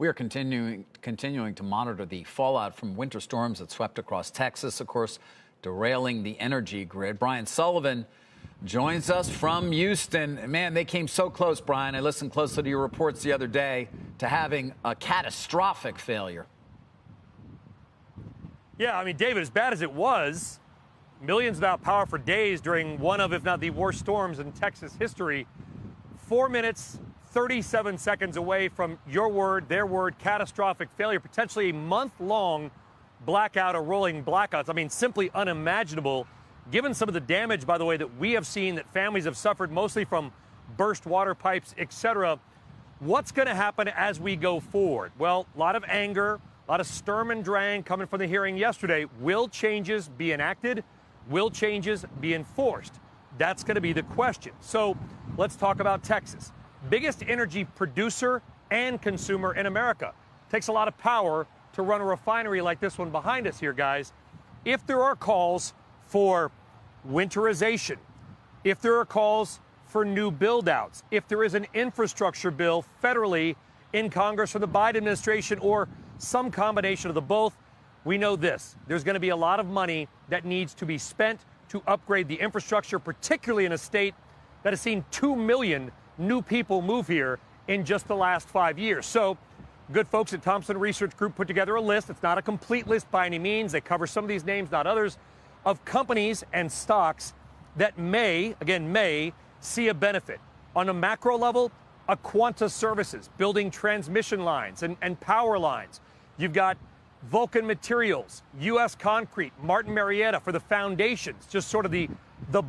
We are continuing to monitor the fallout from winter storms that swept across Texas, of course, derailing the energy grid. Brian Sullivan joins us from Houston. Man, they came so close, Brian. I listened closely to your reports the other day to having a catastrophic failure. Yeah, I mean, David, as bad as it was, millions without power for days during one of, if not the worst storms in Texas history. 4 minutes, 37 seconds away from your word, their word, catastrophic failure, potentially a month-long blackout or rolling blackouts. I mean, simply unimaginable, given some of the damage, by the way, that we have seen that families have suffered, mostly from burst water pipes, etc. What's going to happen as we go forward? Well, a lot of anger, a lot of sturm and drang coming from the hearing yesterday. Will changes be enacted? Will changes be enforced? That's going to be the question. So let's talk about Texas. Biggest energy producer and consumer in America. Takes a lot of power to run a refinery like this one behind us here, guys. If there are calls for winterization, if there are calls for new build-outs, if there is an infrastructure bill federally in Congress from the Biden administration or some combination of the both, we know this. There's going to be a lot of money that needs to be spent to upgrade the infrastructure, particularly in a state that has seen 2 million new people move here in just the last 5 years. So good folks at Thompson Research Group put together a list. It's not a complete list by any means. They cover some of these names, not others, of companies and stocks that may see a benefit. On a macro level, Aquanta Services, building transmission lines and power lines. You've got Vulcan Materials, U.S. Concrete, Martin Marietta for the foundations, just sort of the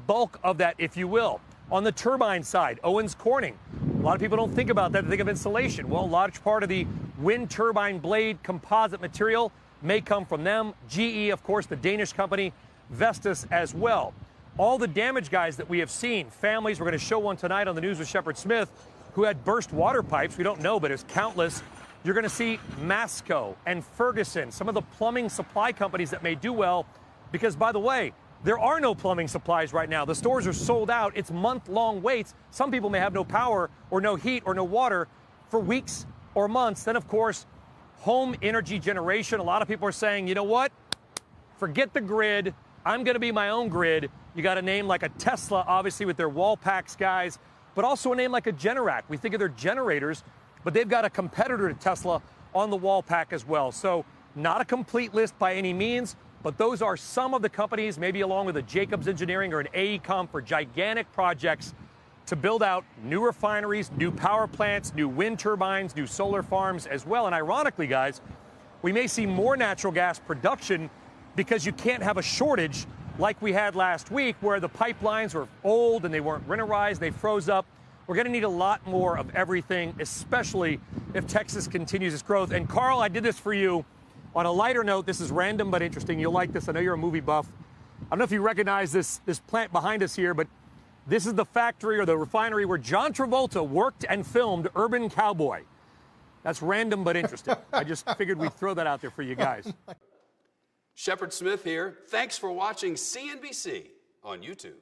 bulk of that, if you will. On the turbine side, Owens Corning. A lot of people don't think about that. They think of insulation. Well, a large part of the wind turbine blade composite material may come from them. GE, of course, the Danish company, Vestas as well. All the damage, guys, that we have seen, families, we're going to show one tonight on the News with Shepard Smith, who had burst water pipes. We don't know, but it's countless. You're going to see Masco and Ferguson, some of the plumbing supply companies that may do well, because, by the way, there are no plumbing supplies right now. The stores are sold out. It's month-long waits. Some people may have no power or no heat or no water for weeks or months. Then, of course, home energy generation. A lot of people are saying, you know what? Forget the grid. I'm going to be my own grid. You got a name like a Tesla, obviously, with their wall packs, guys, but also a name like a Generac. We think of their generators, but they've got a competitor to Tesla on the wall pack as well. So not a complete list by any means, but those are some of the companies, maybe along with a Jacobs Engineering or an AECOM, for gigantic projects to build out new refineries, new power plants, new wind turbines, new solar farms as well. And ironically, guys, we may see more natural gas production because you can't have a shortage like we had last week, where the pipelines were old and they weren't winterized, they froze up. We're going to need a lot more of everything, especially if Texas continues its growth. And Carl, I did this for you. On a lighter note, this is random but interesting. You'll like this. I know you're a movie buff. I don't know if you recognize this plant behind us here, but this is the factory or the refinery where John Travolta worked and filmed Urban Cowboy. That's random but interesting. I just figured we'd throw that out there for you guys. Shepard Smith here. Thanks for watching CNBC on YouTube.